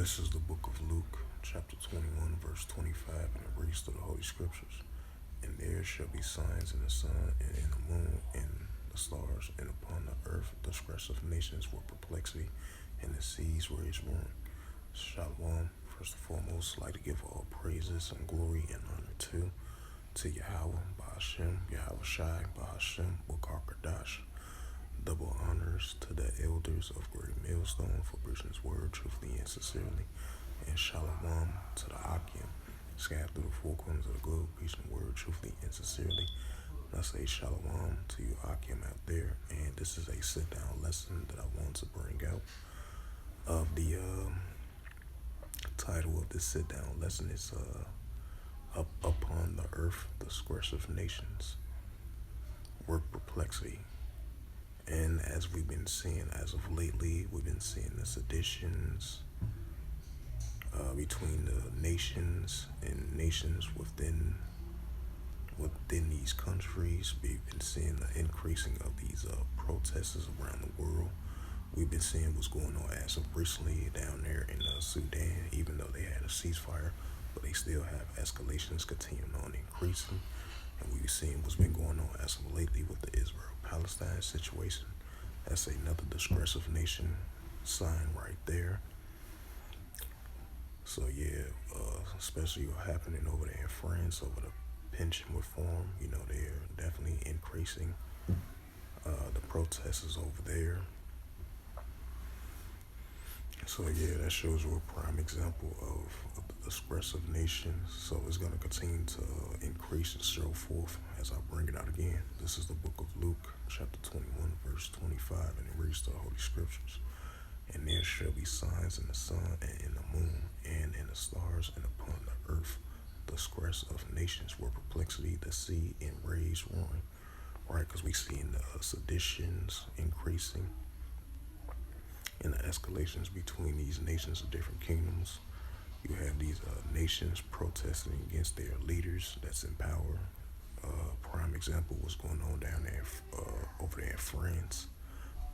This is the book of Luke, chapter 21, verse 25, and it reads through the Holy Scriptures. And there shall be signs in the sun, and in the moon, and the stars, and upon the earth the disgrace of nations with perplexity, and the seas raise ruin. Shalom. First and foremost, I'd like to give all praises and glory and honor to Yahweh, Ba'ashem, Yahweh Shai, Ba'ashem, Wakarkadash. Double honors to the elders of Great Millstone for preaching his word truthfully and sincerely. And shalom to the Akim, scattered through the four corners of the globe, preaching the word truthfully and sincerely. And I say shalom to you Akim out there. And this is a sit-down lesson that I want to bring out. Of the title of this sit-down lesson is Up Upon the Earth, the Disgrace of Nations, Work Perplexity. And as we've been seeing as of lately, we've been seeing the seditions between the nations and nations within these countries. We've been seeing the increasing of these protests around the world. We've been seeing what's going on as of recently down there in Sudan, even though they had a ceasefire, but they still have escalations continuing on increasing. And we've seen what's been going on as of lately with the Israel-Palestine situation. That's another disgrace of nation sign right there. So yeah, especially what's happening over there in France over the pension reform. You know, they're definitely increasing the protests over there. So yeah, that shows you a prime example of the disgrace of nations. So it's going to continue to increase and show forth as I bring it out again. This is the book of Luke, chapter 21, verse 25, and it reads the Holy Scriptures. And there shall be signs in the sun and in the moon and in the stars and upon the earth, the disgrace of nations where perplexity, the sea, and raise roaring. Right, because we see the seditions increasing and the escalations between these nations of different kingdoms. You have these nations protesting against their leaders that's in power. Prime example, what's going on down there over there in France,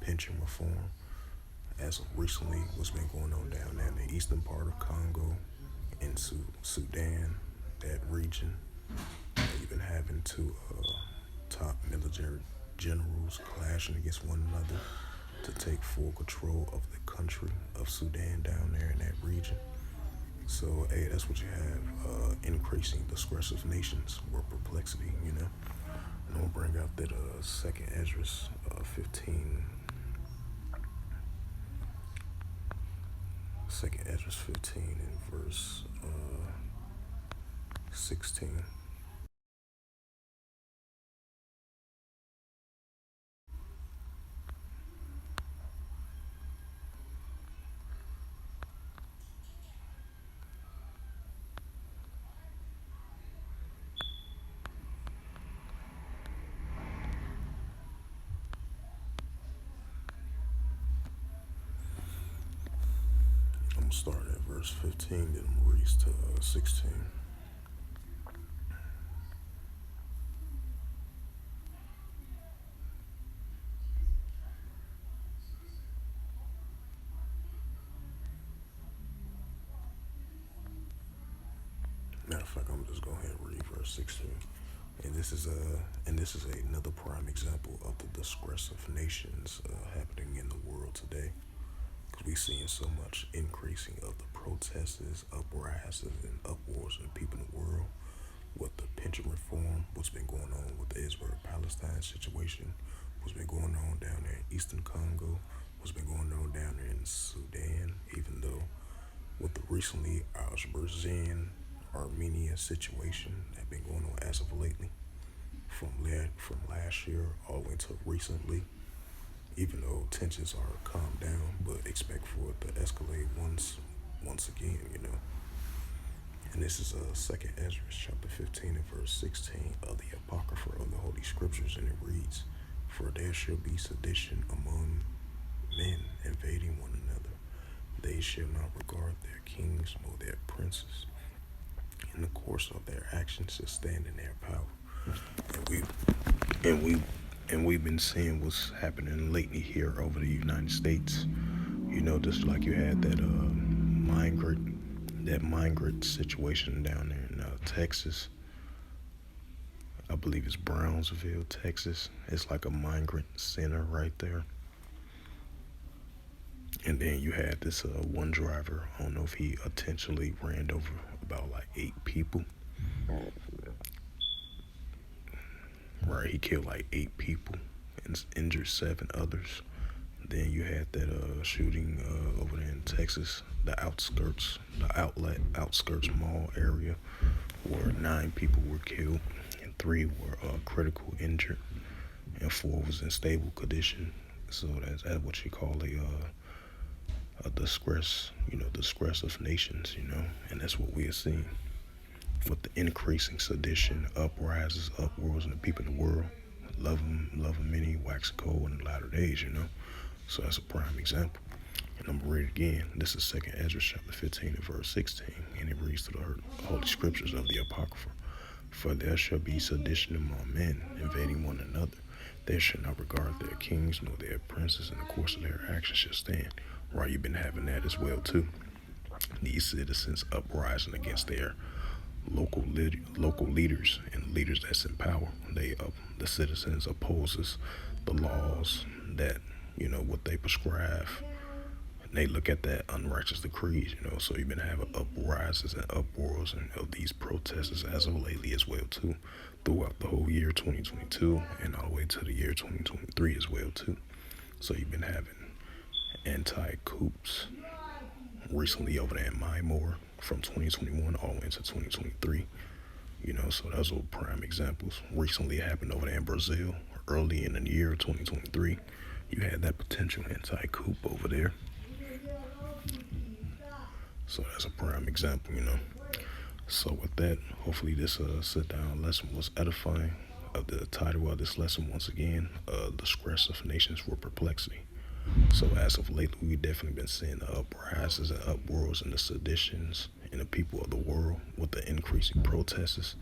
pension reform. As of recently, what's been going on down there in the eastern part of Congo, in Sudan, that region. You've been having two top military generals clashing against one another to take full control of the country of Sudan down there in that region. So, hey, that's what you have, increasing disgrace of nations or perplexity, you know. And I'm going to bring out that second Ezra 15. Second Ezra 15 in verse 16. I'm going to start at verse 15, then I'm going to read to 16. Matter of fact, I'm just going ahead and read verse 16. And this is another prime example of the disgrace of nations happening in the world today. Because we're seeing so much increasing of the protests, uprisings, and uproars of people in the world with the pension reform, what's been going on with the Israel-Palestine situation, what's been going on down there in eastern Congo, what's been going on down there in Sudan, even though with the recently Azerbaijan Armenia situation that been going on as of lately, from last year all the way to recently, even though tensions are calmed down, but expect for it to escalate once again, you know. And this is second Ezra chapter 15 and verse 16 of the Apocrypha of the Holy Scriptures, and it reads, For there shall be sedition among men invading one another. They shall not regard their kings nor their princes. In the course of their actions shall stand in their power. And we've been seeing what's happening lately here over the United States. You know, just like you had that migrant situation down there in Texas. I believe it's Brownsville, Texas. It's like a migrant center right there. And then you had this one driver. I don't know if he intentionally ran over about like 8 people. Right, he killed like 8 people and injured 7 others. Then you had that shooting over there in Texas, the outskirts mall area, where 9 people were killed and 3 were critical injured, and 4 was in stable condition. So that's what you call a disgrace, disgrace of nations, and that's what we are seeing with the increasing sedition, uprises, uproars, and the people in the world. Love 'em many, wax cold in the latter days. So that's a prime example. And I'm gonna read it again. This is 2nd Ezra chapter 15 and verse 16, and it reads to the holy scriptures of the Apocrypha. For there shall be sedition among men, invading one another. They shall not regard their kings nor their princes, and the course of their actions shall stand. Right, you've been having that as well too. These citizens uprising against their local leaders and leaders that's in power. The citizens opposes the laws that what they prescribe. And they look at that unrighteous decrees. So you've been having uprises and uproars and of these protests as of lately as well too, throughout the whole year 2022 and all the way to the year 2023 as well too. So you've been having anti-coups recently over there in Myanmar from 2021 all the way into 2023. So those are prime examples. Recently it happened over there in Brazil early in the year 2023. You had that potential anti-coup over there. So that's a prime example. So with that, hopefully this sit-down lesson was edifying. The title of this lesson, once again, The Stress of Nations for Perplexity. So as of lately, we've definitely been seeing the uprises and uproars and the seditions in the people of the world with the increasing protests,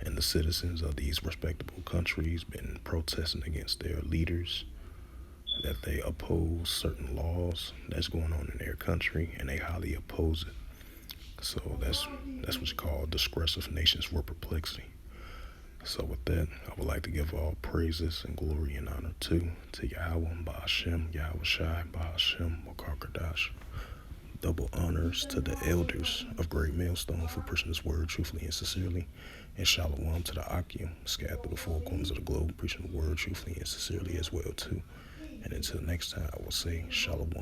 and the citizens of these respectable countries been protesting against their leaders, that they oppose certain laws that's going on in their country, and they highly oppose it. So that's what you call disgrace of nations for perplexity. So with that, I would like to give all praises and glory and honor to Yahweh, Ba'ashem, Yahweh Shai, Ba'ashem, Wakarkadash. Double honors to the elders of Great Millstone for preaching this word truthfully and sincerely. And shalom to the Akim, scattered through the four corners of the globe, preaching the word truthfully and sincerely as well too. And until next time, I will say shalom.